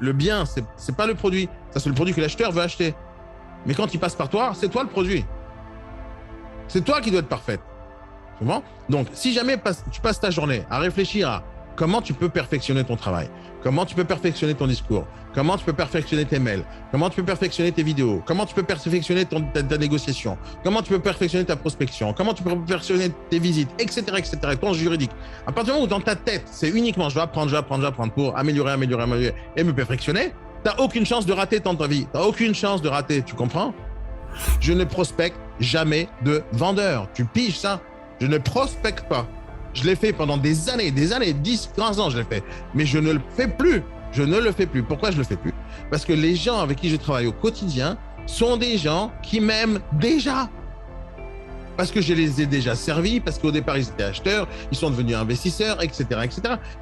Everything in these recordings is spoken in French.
Le bien, c'est pas le produit. Ça, c'est le produit que l'acheteur veut acheter. Mais quand il passe par toi, c'est toi le produit. C'est toi qui dois être parfaite. Souvent. Donc, si jamais tu passes ta journée à réfléchir à comment tu peux perfectionner ton travail, comment tu peux perfectionner ton discours, comment tu peux perfectionner tes mails, comment tu peux perfectionner tes vidéos, comment tu peux perfectionner ta négociation, comment tu peux perfectionner ta prospection, comment tu peux perfectionner tes visites, etc., ton juridique. À partir du moment où dans ta tête, c'est uniquement je vais apprendre pour améliorer et me perfectionner, tu n'as aucune chance de rater dans ta vie. Tu n'as aucune chance de rater, tu comprends? Je ne prospecte jamais de vendeur. Tu piges ça? Je ne prospecte pas. Je l'ai fait pendant des années, 10, 15 ans, je l'ai fait. Mais je ne le fais plus. Je ne le fais plus. Pourquoi je ne le fais plus? Parce que les gens avec qui je travaille au quotidien sont des gens qui m'aiment déjà. Parce que je les ai déjà servis, parce qu'au départ, ils étaient acheteurs, ils sont devenus investisseurs, etc.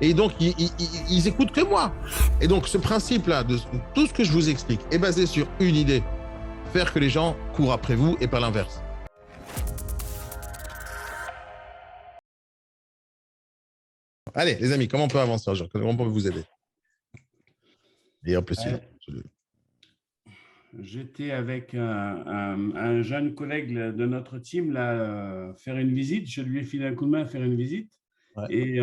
Et donc, ils écoutent que moi. Et donc, ce principe-là, de tout ce que je vous explique, est basé sur une idée. Faire que les gens courent après vous et pas l'inverse. Allez, les amis, comment on peut avancer aujourd'hui? Comment on peut vous aider? Et on peut suivre. J'étais avec un jeune collègue de notre team là, faire une visite. Je lui ai filé un coup de main à faire une visite. Ouais.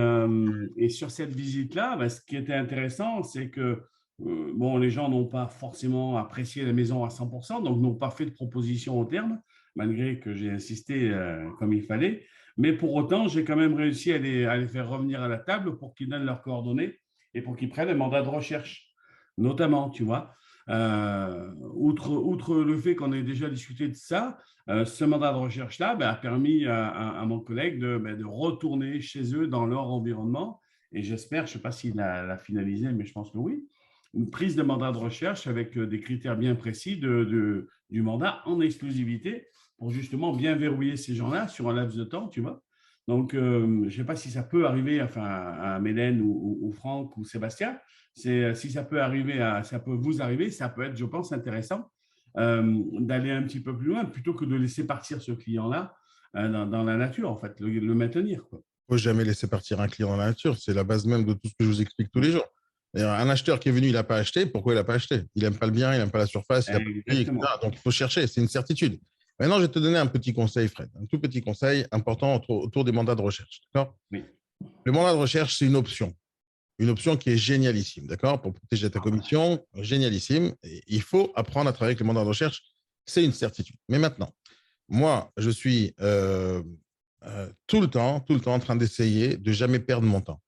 Et sur cette visite-là, ce qui était intéressant, c'est que bon, les gens n'ont pas forcément apprécié la maison à 100%, donc n'ont pas fait de proposition au terme, malgré que j'ai insisté comme il fallait. Mais pour autant, j'ai quand même réussi à les faire revenir à la table pour qu'ils donnent leurs coordonnées et pour qu'ils prennent un mandat de recherche, notamment, tu vois. Outre le fait qu'on ait déjà discuté de ça, ce mandat de recherche-là a permis à mon collègue de retourner chez eux dans leur environnement. Et j'espère, je ne sais pas s'il l'a finalisé, mais je pense que oui, une prise de mandat de recherche avec des critères bien précis du mandat en exclusivité pour justement bien verrouiller ces gens-là sur un laps de temps, tu vois. Donc, je ne sais pas si ça peut arriver à Mélène ou Franck ou Sébastien. Si ça peut ça peut vous arriver, ça peut être, je pense, intéressant d'aller un petit peu plus loin plutôt que de laisser partir ce client-là dans la nature, en fait, le maintenir, quoi. Il ne faut jamais laisser partir un client dans la nature. C'est la base même de tout ce que je vous explique tous les jours. Un acheteur qui est venu, il n'a pas acheté. Pourquoi il n'a pas acheté? Il n'aime pas le bien, il n'aime pas la surface, il n'a pas le prix, etc. Donc, il faut chercher. C'est une certitude. Maintenant, je vais te donner un petit conseil, Fred. Un tout petit conseil important autour des mandats de recherche. D'accord? Oui. Le mandat de recherche, c'est une option. Une option qui est génialissime, d'accord? Pour protéger ta commission, génialissime. Et il faut apprendre à travailler avec les mandats de recherche. C'est une certitude. Mais maintenant, moi, je suis tout le temps en train d'essayer de jamais perdre mon temps.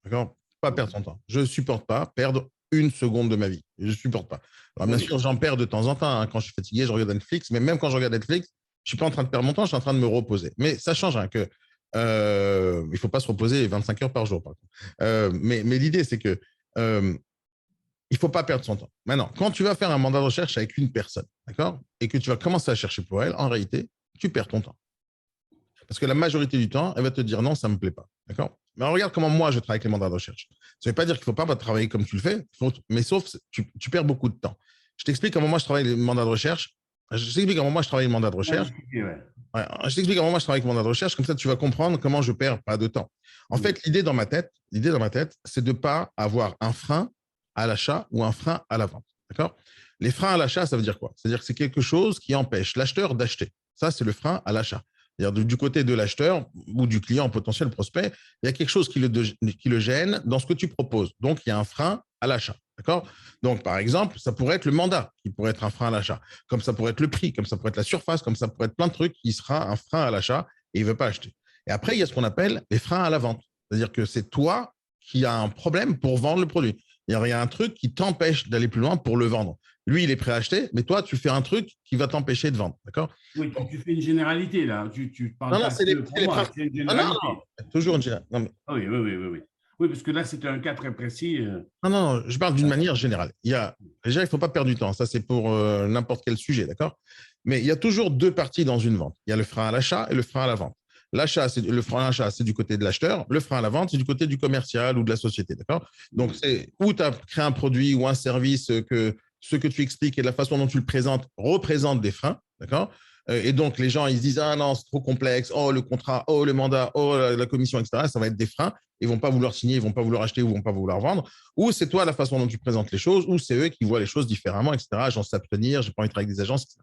D'accord? Pas perdre son temps. Je ne supporte pas perdre une seconde de ma vie. Je ne supporte pas. Alors, bien sûr, j'en perds de temps en temps. Hein. Quand je suis fatigué, je regarde Netflix. Mais même quand je regarde Netflix, je ne suis pas en train de perdre mon temps, je suis en train de me reposer. Mais ça change hein, que il ne faut pas se reposer 25 heures par jour. Par contre. Mais l'idée, c'est que il ne faut pas perdre son temps. Maintenant, quand tu vas faire un mandat de recherche avec une personne, d'accord, et que tu vas commencer à chercher pour elle, en réalité, tu perds ton temps. Parce que la majorité du temps, elle va te dire non, ça ne me plaît pas. D'accord? Mais regarde comment moi, je travaille avec les mandats de recherche. Ça ne veut pas dire qu'il ne faut pas travailler comme tu le fais, mais sauf tu perds beaucoup de temps. Je t'explique comment moi, je travaille les mandats de recherche. Je t'explique comment moi, je travaille les mandats de recherche. Ouais, je t'explique comment moi, je travaille avec les mandats de recherche. Comme ça, tu vas comprendre comment je perds pas de temps. En fait, l'idée dans ma tête, c'est de ne pas avoir un frein à l'achat ou un frein à la vente. D'accord? Les freins à l'achat, ça veut dire quoi? C'est-à-dire que c'est quelque chose qui empêche l'acheteur d'acheter. Ça, c'est le frein à l'achat. C'est-à-dire du côté de l'acheteur ou du client potentiel prospect, il y a quelque chose qui le gêne dans ce que tu proposes. Donc, il y a un frein à l'achat. D'accord? Donc, par exemple, ça pourrait être le mandat qui pourrait être un frein à l'achat, comme ça pourrait être le prix, comme ça pourrait être la surface, comme ça pourrait être plein de trucs qui sera un frein à l'achat et il ne veut pas acheter. Et après, il y a ce qu'on appelle les freins à la vente. C'est-à-dire que c'est toi qui as un problème pour vendre le produit. Il y a un truc qui t'empêche d'aller plus loin pour le vendre. Lui, il est prêt à acheter, mais toi, tu fais un truc qui va t'empêcher de vendre. D'accord? Oui, tu fais une généralité, là. Tu parles non, pas c'est les c'est une généralité. Toujours une généralité. Non, mais... Oui. Oui, parce que là, c'était un cas très précis. Non, je parle d'une manière générale. Déjà, il ne faut pas perdre du temps. Ça, c'est pour n'importe quel sujet, d'accord? Mais il y a toujours deux parties dans une vente. Il y a le frein à l'achat et le frein à la vente. Le frein à l'achat, c'est du côté de l'acheteur. Le frein à la vente, c'est du côté du commercial ou de la société, d'accord? Donc, c'est où tu as créé un produit ou un service que ce que tu expliques et la façon dont tu le présentes représente des freins, d'accord? Et donc, les gens, ils se disent, ah non, c'est trop complexe, oh, le contrat, oh, le mandat, oh, la commission, etc. Ça va être des freins. Ils ne vont pas vouloir signer, ils ne vont pas vouloir acheter ou ils ne vont pas vouloir vendre. Ou c'est toi, la façon dont tu présentes les choses, ou c'est eux qui voient les choses différemment, etc. J'en sais s'abstenir, j'ai pas envie de travailler avec des agences, etc.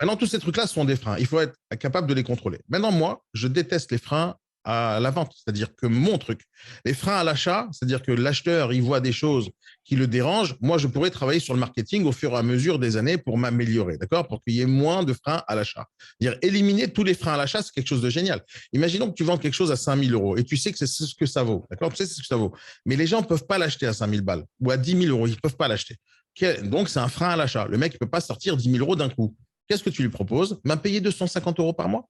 Maintenant, tous ces trucs-là sont des freins. Il faut être capable de les contrôler. Maintenant, moi, je déteste les freins à la vente, c'est-à-dire que mon truc, les freins à l'achat, c'est-à-dire que l'acheteur, il voit des choses qui le dérangent. Moi, je pourrais travailler sur le marketing au fur et à mesure des années pour m'améliorer, d'accord, pour qu'il y ait moins de freins à l'achat. Dire éliminer tous les freins à l'achat, c'est quelque chose de génial. Imaginons que tu vends quelque chose à 5 000 euros et tu sais que c'est ce que ça vaut, d'accord, tu sais ce que ça vaut, mais les gens ne peuvent pas l'acheter à 5 000 balles ou à 10 000 euros, ils ne peuvent pas l'acheter. Donc, c'est un frein à l'achat. Le mec ne peut pas sortir 10 000 euros d'un coup. Qu'est-ce que tu lui proposes? Payer 250 euros par mois.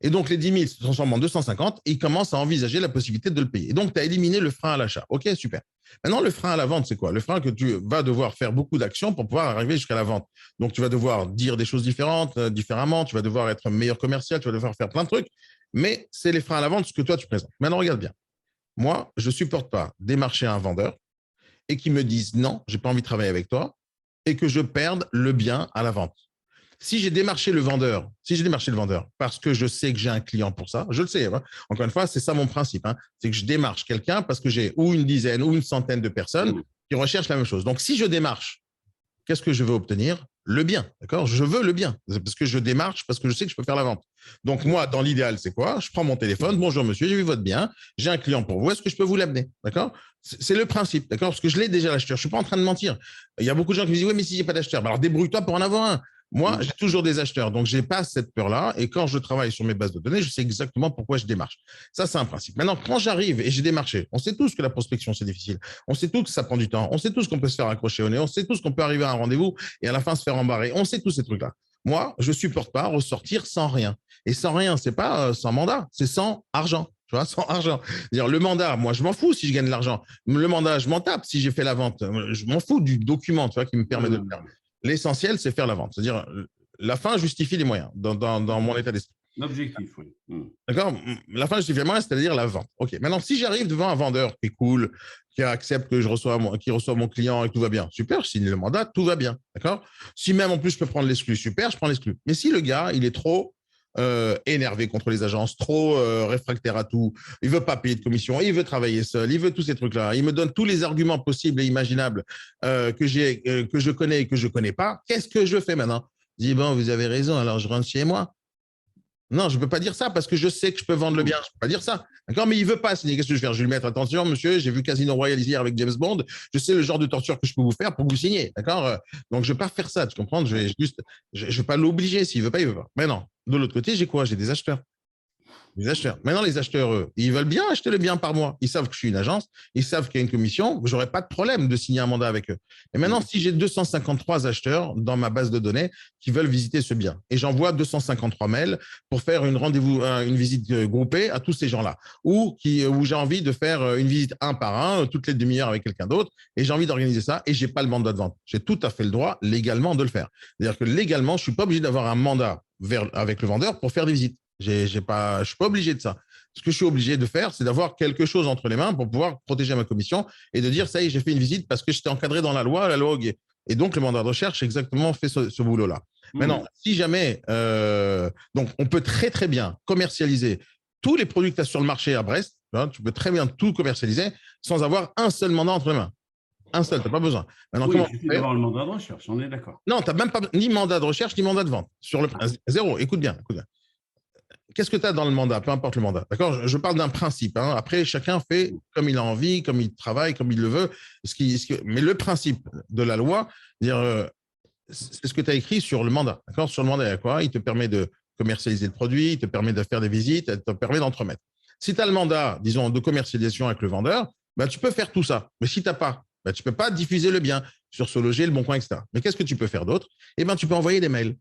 Et donc, les 10 000 se transforment en 250 et il commence à envisager la possibilité de le payer. Et donc, tu as éliminé le frein à l'achat. OK, super. Maintenant, le frein à la vente, c'est quoi? Le frein que tu vas devoir faire beaucoup d'actions pour pouvoir arriver jusqu'à la vente. Donc, tu vas devoir dire des choses différemment, tu vas devoir être meilleur commercial, tu vas devoir faire plein de trucs. Mais c'est les freins à la vente, ce que toi, tu présentes. Maintenant, regarde bien. Moi, je ne supporte pas démarcher un vendeur et qui me dise non, je n'ai pas envie de travailler avec toi et que je perde le bien à la vente. Si j'ai démarché le vendeur, parce que je sais que j'ai un client pour ça, je le sais. Hein. Encore une fois, c'est ça mon principe. Hein. C'est que je démarche quelqu'un parce que j'ai ou une dizaine ou une centaine de personnes qui recherchent la même chose. Donc, si je démarche, qu'est-ce que je veux obtenir? Le bien, d'accord? Je veux le bien, parce que je démarche, parce que je sais que je peux faire la vente. Donc, moi, dans l'idéal, c'est quoi? Je prends mon téléphone, bonjour monsieur, j'ai vu votre bien, j'ai un client pour vous, est-ce que je peux vous l'amener? D'accord? C'est le principe, d'accord? Parce que je l'ai déjà l'acheteur, je ne suis pas en train de mentir. Il y a beaucoup de gens qui me disent, oui, mais si j'ai pas d'acheteur, alors débrouille-toi pour en avoir un. Moi, j'ai toujours des acheteurs, donc je n'ai pas cette peur-là. Et quand je travaille sur mes bases de données, je sais exactement pourquoi je démarche. Ça, c'est un principe. Maintenant, quand j'arrive et j'ai démarché, on sait tous que la prospection, c'est difficile. On sait tous que ça prend du temps. On sait tous qu'on peut se faire accrocher au nez. On sait tous qu'on peut arriver à un rendez-vous et à la fin se faire embarrer. On sait tous ces trucs-là. Moi, je ne supporte pas ressortir sans rien. Et sans rien, ce n'est pas sans mandat, c'est sans argent. Tu vois, sans argent. Dire le mandat, moi, je m'en fous si je gagne de l'argent. Le mandat, je m'en tape si j'ai fait la vente. Je m'en fous du document, tu vois, qui me permet de le faire. L'essentiel, c'est faire la vente. C'est-à-dire, la fin justifie les moyens dans mon état d'esprit. L'objectif, oui. D'accord? La fin justifie les moyens, c'est-à-dire la vente. OK. Maintenant, si j'arrive devant un vendeur qui est cool, qui accepte que qui reçoit mon client et que tout va bien, super, je signe le mandat, tout va bien. D'accord? Si même en plus je peux prendre l'exclu, super, je prends l'exclu. Mais si le gars, il est trop énervé contre les agences, trop réfractaire à tout, il veut pas payer de commission, il veut travailler seul, il veut tous ces trucs-là, il me donne tous les arguments possibles et imaginables que je connais et que je connais pas, qu'est-ce que je fais maintenant? Je dis, bon, vous avez raison, alors je rentre chez moi. Non, je ne peux pas dire ça parce que je sais que je peux vendre le bien. Je ne peux pas dire ça. D'accord? Mais il ne veut pas signer. Qu'est-ce que je vais faire? Je vais lui mettre attention, monsieur, j'ai vu Casino Royale hier avec James Bond. Je sais le genre de torture que je peux vous faire pour vous signer. D'accord? Donc, je ne vais pas faire ça. Tu comprends? Je vais pas l'obliger. S'il ne veut pas, il ne veut pas. Mais non. De l'autre côté, j'ai quoi? J'ai des acheteurs. Les acheteurs. Maintenant, les acheteurs, eux, ils veulent bien acheter le bien par mois. Ils savent que je suis une agence. Ils savent qu'il y a une commission. Je n'aurai pas de problème de signer un mandat avec eux. Et maintenant, si j'ai 253 acheteurs dans ma base de données qui veulent visiter ce bien, et j'envoie 253 mails pour faire une visite groupée à tous ces gens-là, où j'ai envie de faire une visite un par un, toutes les demi-heures avec quelqu'un d'autre, et j'ai envie d'organiser ça, et je n'ai pas le mandat de vente. J'ai tout à fait le droit légalement de le faire. C'est-à-dire que légalement, je ne suis pas obligé d'avoir un mandat avec le vendeur pour faire des visites. Je ne suis pas obligé de ça. Ce que je suis obligé de faire, c'est d'avoir quelque chose entre les mains pour pouvoir protéger ma commission et de dire, ça y est, j'ai fait une visite parce que j'étais encadré dans la loi et donc le mandat de recherche exactement fait ce boulot-là. Maintenant, si jamais, donc on peut très très bien commercialiser tous les produits que tu as sur le marché à Brest, hein, tu peux très bien tout commercialiser sans avoir un seul mandat entre les mains. Un seul, tu n'as pas besoin. Maintenant, il suffit d'avoir le mandat de recherche, on est d'accord. Non, tu n'as même pas ni mandat de recherche ni mandat de vente. Sur le zéro, écoute bien. Qu'est-ce que tu as dans le mandat? Peu importe le mandat. D'accord? Je parle d'un principe. Hein. Après, chacun fait comme il a envie, comme il travaille, comme il le veut. Mais le principe de la loi, c'est ce que tu as écrit sur le mandat. D'accord? Sur le mandat, il y a quoi? Il te permet de commercialiser le produit, il te permet de faire des visites, il te permet d'entremettre. Si tu as le mandat, disons, de commercialisation avec le vendeur, ben, tu peux faire tout ça. Mais si tu n'as pas, ben, tu ne peux pas diffuser le bien sur SoLoger, Le Bon Coin, etc. Mais qu'est-ce que tu peux faire d'autre? Eh ben, tu peux envoyer des mails.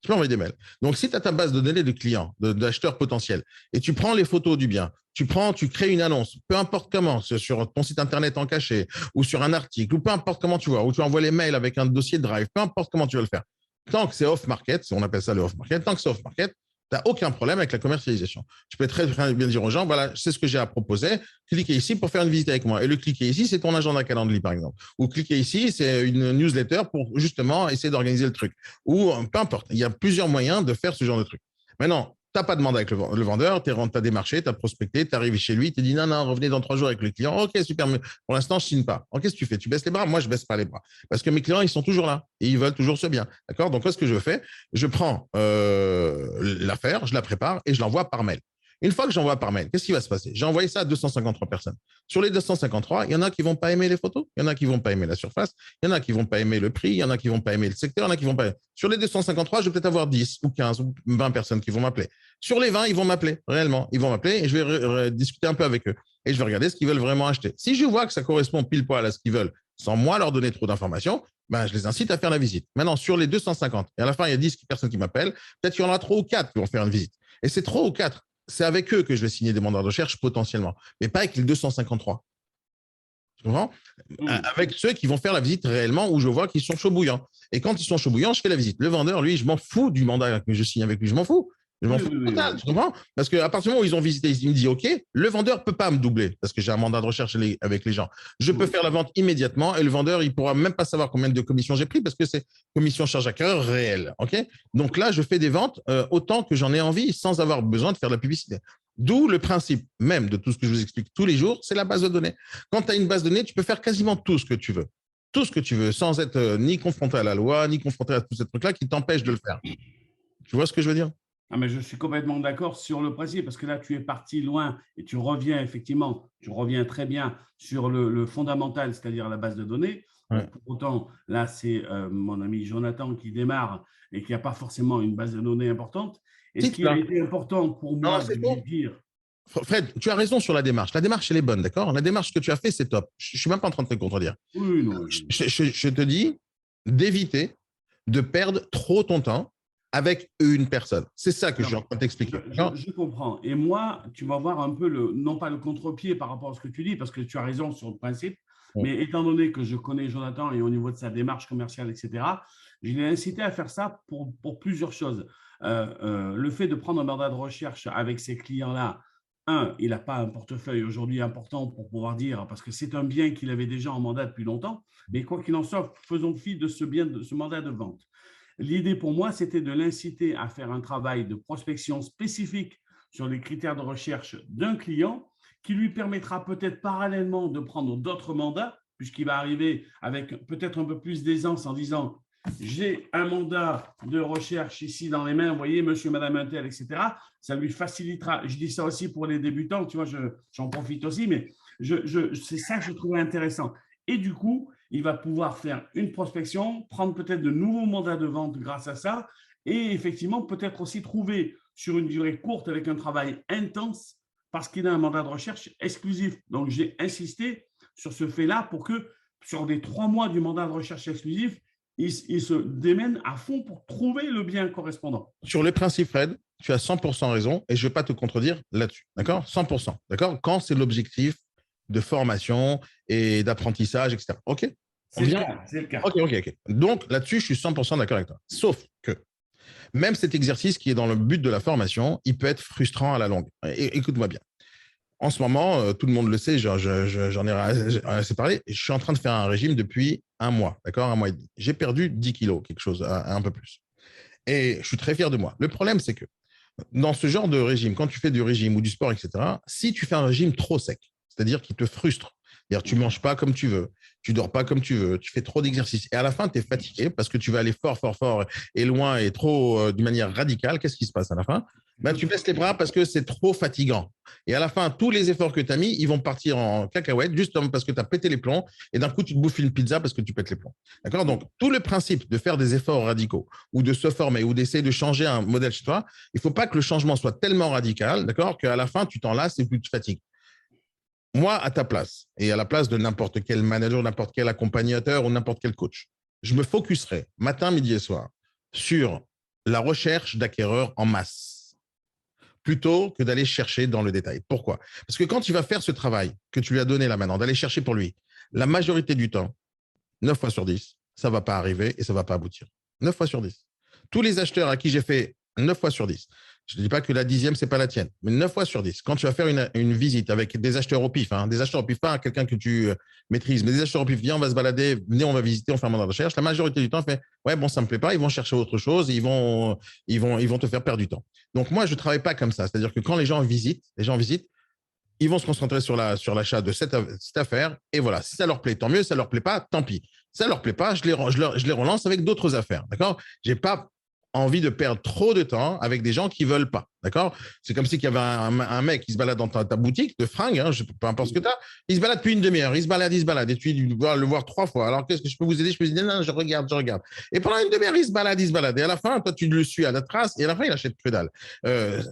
Tu peux envoyer des mails. Donc, si tu as ta base de données de clients, d'acheteurs potentiels, et tu prends les photos du bien, tu crées une annonce, peu importe comment, sur ton site internet en cachet, ou sur un article, ou peu importe comment tu vois, ou tu envoies les mails avec un dossier Drive, peu importe comment tu vas le faire. Tant que c'est off-market, on appelle ça le off-market, tant que c'est off-market, Tu n'as aucun problème avec la commercialisation. Tu peux très bien dire aux gens, voilà, c'est ce que j'ai à proposer, cliquez ici pour faire une visite avec moi. Et le cliquer ici, c'est ton agenda Calendly, par exemple. Ou cliquer ici, c'est une newsletter pour justement essayer d'organiser le truc. Ou peu importe, il y a plusieurs moyens de faire ce genre de truc. Maintenant, tu n'as pas demandé avec le vendeur, tu as démarché, tu as prospecté, tu es arrivé chez lui, tu dit non, non, revenez dans 3 jours avec le client. Ok, super, mais pour l'instant, je ne signe pas. Qu'est-ce que tu fais? Tu baisses les bras? Moi, je ne baisse pas les bras. Parce que mes clients, ils sont toujours là et ils veulent toujours ce bien. D'accord? Donc, qu'est-ce que je fais? Je prends l'affaire, je la prépare et je l'envoie par mail. Une fois que j'envoie par mail, qu'est-ce qui va se passer? J'ai envoyé ça à 253 personnes. Sur les 253, il y en a qui ne vont pas aimer les photos, il y en a qui ne vont pas aimer la surface, il y en a qui ne vont pas aimer le prix, il y en a qui ne vont pas aimer le secteur, il y en a qui vont pas. Sur les 253, je vais peut-être avoir 10 ou 15 ou 20 personnes qui vont m'appeler. Sur les 20, ils vont m'appeler, réellement. Ils vont m'appeler et je vais discuter un peu avec eux. Et je vais regarder ce qu'ils veulent vraiment acheter. Si je vois que ça correspond pile poil à ce qu'ils veulent, sans moi leur donner trop d'informations, ben, je les incite à faire la visite. Maintenant, sur les 250, et à la fin, il y a 10 personnes qui m'appellent, peut-être qu'il y en a 3 ou 4 qui vont faire une visite. Et ces 3 ou 4, c'est avec eux que je vais signer des mandats de recherche potentiellement, mais pas avec les 253. Tu comprends? Avec ceux qui vont faire la visite réellement où je vois qu'ils sont chauds bouillants. Et quand ils sont chauds bouillants, je fais la visite. Le vendeur, lui, je m'en fous du mandat que je signe avec lui, je m'en fous. Je m'en fous total, tu comprends? Parce qu'à partir du moment où ils ont visité, il me dit OK, le vendeur ne peut pas me doubler parce que j'ai un mandat de recherche avec les gens. Je peux faire la vente immédiatement et le vendeur, il ne pourra même pas savoir combien de commissions j'ai pris parce que c'est commission charge acquéreur réelle. OK? Donc là, je fais des ventes autant que j'en ai envie sans avoir besoin de faire de la publicité. D'où le principe même de tout ce que je vous explique tous les jours, c'est la base de données. Quand tu as une base de données, tu peux faire quasiment tout ce que tu veux. Tout ce que tu veux, sans être ni confronté à la loi, ni confronté à tous ces trucs-là qui t'empêchent de le faire. Tu vois ce que je veux dire? Ah, mais je suis complètement d'accord sur le principe, parce que là, tu es parti loin et tu reviens effectivement, tu reviens très bien sur le fondamental, c'est-à-dire la base de données. Ouais. Pour autant, là, c'est mon ami Jonathan qui démarre et qui n'a pas forcément une base de données importante. Et ce qui a été important pour Non, moi de c'est lui bon. dire… Fred, tu as raison sur la démarche. La démarche, elle est bonne, d'accord? La démarche que tu as fait, c'est top. Je ne suis même pas en train de te contredire. Oui, non. Je te dis d'éviter de perdre trop ton temps avec une personne. C'est ça que je suis en train de t'expliquer. Je comprends. Et moi, tu vas voir un peu, non pas le contre-pied par rapport à ce que tu dis, parce que tu as raison sur le principe, mais étant donné que je connais Jonathan et au niveau de sa démarche commerciale, etc., je l'ai incité à faire ça pour plusieurs choses. Le fait de prendre un mandat de recherche avec ces clients-là, il n'a pas un portefeuille aujourd'hui important pour pouvoir dire, parce que c'est un bien qu'il avait déjà en mandat depuis longtemps, mais quoi qu'il en soit, faisons fi de ce bien, de ce mandat de vente. L'idée pour moi, c'était de l'inciter à faire un travail de prospection spécifique sur les critères de recherche d'un client qui lui permettra peut-être parallèlement de prendre d'autres mandats, puisqu'il va arriver avec peut-être un peu plus d'aisance en disant j'ai un mandat de recherche ici dans les mains, vous voyez, monsieur, madame Intel, etc. Ça lui facilitera. Je dis ça aussi pour les débutants, tu vois, j'en profite aussi, mais c'est ça que je trouvais intéressant. Et du coup, il va pouvoir faire une prospection, prendre peut-être de nouveaux mandats de vente grâce à ça, et effectivement, peut-être aussi trouver sur une durée courte avec un travail intense, parce qu'il a un mandat de recherche exclusif. Donc, j'ai insisté sur ce fait-là pour que sur les 3 mois du mandat de recherche exclusif, il se démène à fond pour trouver le bien correspondant. Sur le principe, Fred, tu as 100% raison et je ne vais pas te contredire là-dessus. D'accord? 100%. D'accord? Quand c'est l'objectif de formation et d'apprentissage, etc. OK? C'est le cas. OK. Donc, là-dessus, je suis 100% d'accord avec toi. Sauf que même cet exercice qui est dans le but de la formation, il peut être frustrant à la longue. Écoute-moi bien. En ce moment, tout le monde le sait, j'en ai assez parlé, je suis en train de faire un régime depuis 1 mois, d'accord? 1 mois et demi. J'ai perdu 10 kilos, quelque chose, un peu plus. Et je suis très fier de moi. Le problème, c'est que dans ce genre de régime, quand tu fais du régime ou du sport, etc., si tu fais un régime trop sec, c'est-à-dire qui te frustre, c'est-à-dire tu ne manges pas comme tu veux, tu ne dors pas comme tu veux, tu fais trop d'exercices et à la fin, tu es fatigué parce que tu vas aller fort et loin et trop d'une manière radicale, qu'est-ce qui se passe à la fin? Ben, tu baisses les bras parce que c'est trop fatigant. Et à la fin, tous les efforts que tu as mis, ils vont partir en cacahuète juste parce que tu as pété les plombs et d'un coup, tu te bouffes une pizza parce que tu pètes les plombs. D'accord? Donc, tout le principe de faire des efforts radicaux ou de se former ou d'essayer de changer un modèle chez toi, il ne faut pas que le changement soit tellement radical, d'accord, qu'à la fin, tu t'en lasses et puis tu te fatigues. Moi, à ta place et à la place de n'importe quel manager, n'importe quel accompagnateur ou n'importe quel coach, je me focuserai matin, midi et soir sur la recherche d'acquéreurs en masse plutôt que d'aller chercher dans le détail. Pourquoi? Parce que quand tu vas faire ce travail que tu lui as donné là maintenant, d'aller chercher pour lui, la majorité du temps, 9 fois sur 10, ça ne va pas arriver et ça ne va pas aboutir. 9 fois sur 10. Tous les acheteurs à qui j'ai fait 9 fois sur 10, Je ne dis pas que la 10e, ce n'est pas la tienne, mais 9 fois sur 10. Quand tu vas faire une visite avec des acheteurs au pif, hein, des acheteurs au pif, pas quelqu'un que tu maîtrises, mais des acheteurs au pif, viens, on va se balader, venez, on va visiter, on fait un mandat de recherche. La majorité du temps, fait ouais, bon, ça ne me plaît pas, ils vont chercher autre chose, ils vont te faire perdre du temps. Donc, moi, je ne travaille pas comme ça. C'est-à-dire que quand les gens visitent, ils vont se concentrer sur l'achat de cette affaire. Et voilà, si ça leur plaît, tant mieux. Si ça leur plaît pas, tant pis. Si ça leur plaît pas, je les relance avec d'autres affaires. D'accord? J'ai pas envie de perdre trop de temps avec des gens qui veulent pas. D'accord? C'est comme si il y avait un mec qui se balade dans ta boutique de fringues, hein, peu importe ce que tu as, il se balade depuis une demi-heure, il se balade, et tu dois le voir 3 fois. Alors, qu'est-ce que je peux vous aider? Je peux dire, non, je regarde. Et pendant une demi-heure, il se balade. Et à la fin, toi, tu le suis à la trace, et à la fin, il achète que dalle.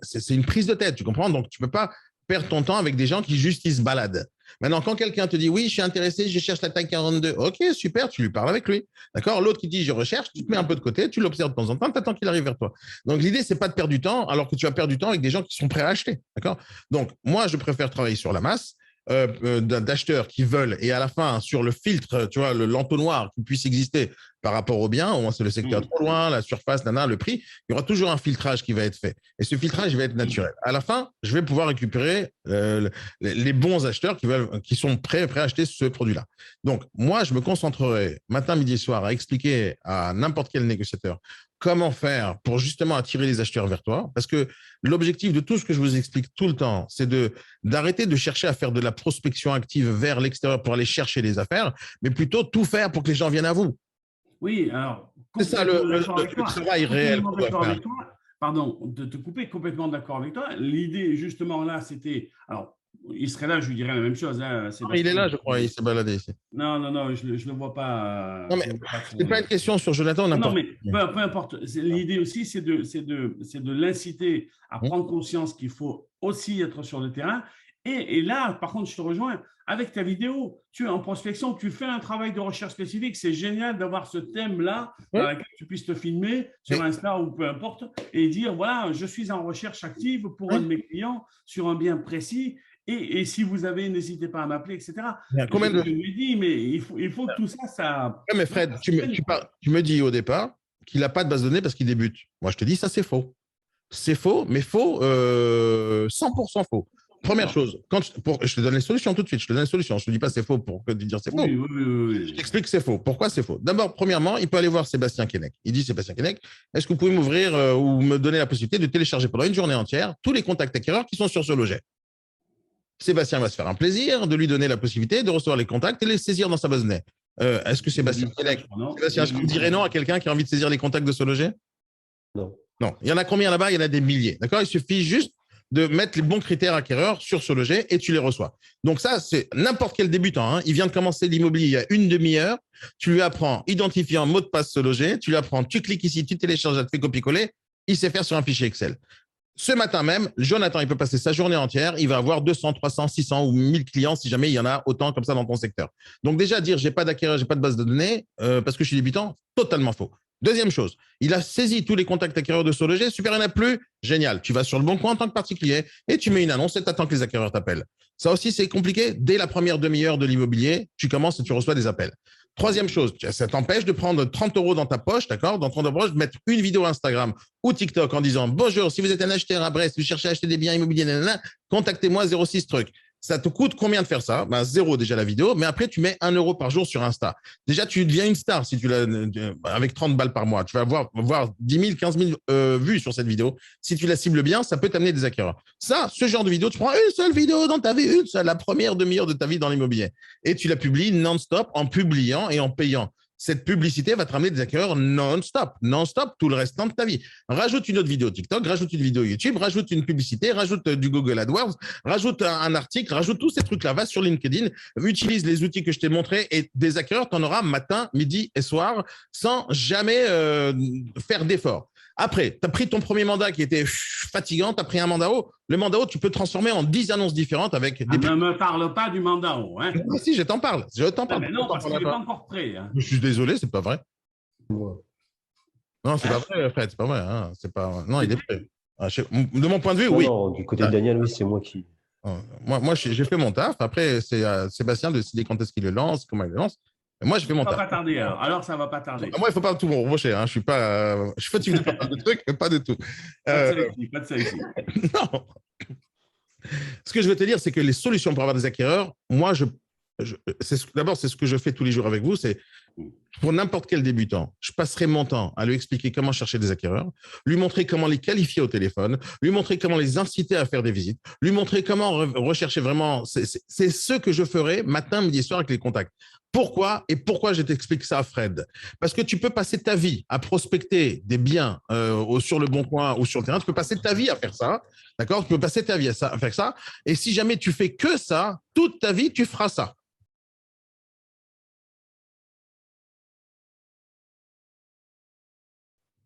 C'est une prise de tête, tu comprends? Donc, tu peux pas perdre ton temps avec des gens qui juste ils se baladent. Maintenant, quand quelqu'un te dit oui, je suis intéressé, je cherche la taille 42, ok, super, tu lui parles avec lui. D'accord? L'autre qui dit je recherche, tu te mets un peu de côté, tu l'observes de temps en temps, tu attends qu'il arrive vers toi. Donc, l'idée, c'est pas de perdre du temps alors que tu vas perdre du temps avec des gens qui sont prêts à acheter. D'accord? Donc, moi, je préfère travailler sur la masse. D'acheteurs qui veulent et à la fin sur le filtre, tu vois, l'entonnoir qui puisse exister par rapport au bien, au moins c'est le secteur trop loin, la surface, le prix, il y aura toujours un filtrage qui va être fait. Et ce filtrage va être naturel. À la fin, je vais pouvoir récupérer les bons acheteurs qui sont prêts à acheter ce produit-là. Donc, moi, je me concentrerai matin, midi et soir à expliquer à n'importe quel négociateur comment faire pour justement attirer les acheteurs vers toi. Parce que l'objectif de tout ce que je vous explique tout le temps, c'est d'arrêter de chercher à faire de la prospection active vers l'extérieur pour aller chercher les affaires, mais plutôt tout faire pour que les gens viennent à vous. Oui, alors, c'est ça le travail réel qu'on doit faire. Pardon de te couper, complètement d'accord avec toi. L'idée, justement, là, c'était… Alors, il serait là, je lui dirais la même chose. Hein, il est là, je crois, il s'est baladé ici. Non, je ne le vois pas. Non, mais ce n'est pas une question sur Jonathan. Non, mais peu importe. L'idée aussi, c'est de l'inciter à prendre conscience qu'il faut aussi être sur le terrain. Et là, par contre, je te rejoins, avec ta vidéo, tu es en prospection, tu fais un travail de recherche spécifique. C'est génial d'avoir ce thème-là dans lequel tu puisses te filmer sur Insta ou peu importe et dire, voilà, je suis en recherche active pour un de mes clients sur un bien précis. Et si vous avez, n'hésitez pas à m'appeler, etc. Je lui ai dit, mais il faut que tout ça… Oui, mais Fred, tu me dis au départ qu'il n'a pas de base de données parce qu'il débute. Moi, je te dis, ça, c'est faux. C'est faux, mais faux, 100% faux. Première chose, je te donne les solutions tout de suite. Je te donne les solutions. Je ne te dis pas c'est faux pour te dire c'est faux. Oui. Je t'explique c'est faux. Pourquoi c'est faux? D'abord, premièrement, il peut aller voir Sébastien Keinec. Il dit Sébastien Keinec, est-ce que vous pouvez m'ouvrir ou me donner la possibilité de télécharger pendant une journée entière tous les contacts acquéreurs qui sont sur ce logis? Sébastien va se faire un plaisir de lui donner la possibilité de recevoir les contacts et les saisir dans sa base de données. Est-ce que Sébastien Keinec, est-ce qu'on dirait non à quelqu'un qui a envie de saisir les contacts de ce logis? Non. Non. Il y en a combien là-bas? Il y en a des milliers. D'accord? Il suffit juste de mettre les bons critères acquéreurs sur ce logis et tu les reçois. Donc ça, c'est n'importe quel débutant. Hein. Il vient de commencer l'immobilier il y a une demi-heure. Tu lui apprends identifiant mot de passe ce logis. Tu lui apprends, tu cliques ici, tu télécharges, tu fais copier-coller. Il sait faire sur un fichier Excel. Ce matin même, Jonathan, il peut passer sa journée entière. Il va avoir 200, 300, 600 ou 1000 clients si jamais il y en a autant comme ça dans ton secteur. Donc déjà, dire j'ai pas d'acquéreur, j'ai pas de base de données parce que je suis débutant, totalement faux. Deuxième chose, il a saisi tous les contacts acquéreurs de ce logis. Super, il n'y en a plus. Génial. Tu vas sur le bon coin en tant que particulier et tu mets une annonce et tu attends que les acquéreurs t'appellent. Ça aussi, c'est compliqué. Dès la première demi-heure de l'immobilier, tu commences et tu reçois des appels. Troisième chose, ça t'empêche de prendre 30 € dans ta poche, d'accord, dans ton poche, de mettre une vidéo Instagram ou TikTok en disant bonjour, si vous êtes un acheteur à Brest, vous cherchez à acheter des biens immobiliers, contactez-moi 06 trucs. Ça te coûte combien de faire ça? 0 déjà la vidéo, mais après tu mets 1 € par jour sur Insta. Déjà tu deviens une star si tu l'as avec 30 balles par mois. Tu vas voir 10 000, 15 000 vues sur cette vidéo. Si tu la cibles bien, ça peut t'amener des acquéreurs. Ça, ce genre de vidéo, tu prends une seule vidéo dans ta vie, une seule, la première demi-heure de ta vie dans l'immobilier, et tu la publies non-stop en publiant et en payant. Cette publicité va te ramener des acquéreurs non-stop tout le restant de ta vie. Rajoute une autre vidéo TikTok, rajoute une vidéo YouTube, rajoute une publicité, rajoute du Google AdWords, rajoute un article, rajoute tous ces trucs-là, va sur LinkedIn, utilise les outils que je t'ai montrés et des acquéreurs, tu en auras matin, midi et soir sans jamais faire d'efforts. Après, tu as pris ton premier mandat qui était fatigant, tu as pris un mandat haut. Le mandat haut, tu peux le transformer en 10 annonces différentes avec des… Ne me parle pas du mandat haut. Hein. Ah, si, je t'en parle. Mais non, parce qu'il n'est pas encore prêt. Hein. Je suis désolé, c'est pas vrai. Non, c'est pas vrai, Fred, c'est pas vrai. Hein. Non, il est prêt. De mon point de vue, oui. Non, du côté de Daniel, oui, c'est moi qui… Moi j'ai fait mon taf. Après, c'est Sébastien de décider quand est-ce qu'il le lance, comment il le lance. Moi, je fais mon Ça va taf. pas tarder alors. Alors, ça va pas tarder. Moi, il ne faut pas tout me reprocher. Hein. Je suis fatigué de faire de trucs, mais pas de tout. Pas de ça ici, pas de ça ici. Non. Ce que je veux te dire, c'est que les solutions pour avoir des acquéreurs, moi, d'abord, c'est ce que je fais tous les jours avec vous, c'est pour n'importe quel débutant, je passerai mon temps à lui expliquer comment chercher des acquéreurs, lui montrer comment les qualifier au téléphone, lui montrer comment les inciter à faire des visites, lui montrer comment rechercher vraiment. C'est ce que je ferai matin, midi, soir avec les contacts. Pourquoi je t'explique ça, Fred? Parce que tu peux passer ta vie à prospecter des biens sur le Bon Coin ou sur le terrain. Tu peux passer ta vie à faire ça, d'accord? Tu peux passer ta vie à faire ça. Et si jamais tu fais que ça, toute ta vie, tu feras ça.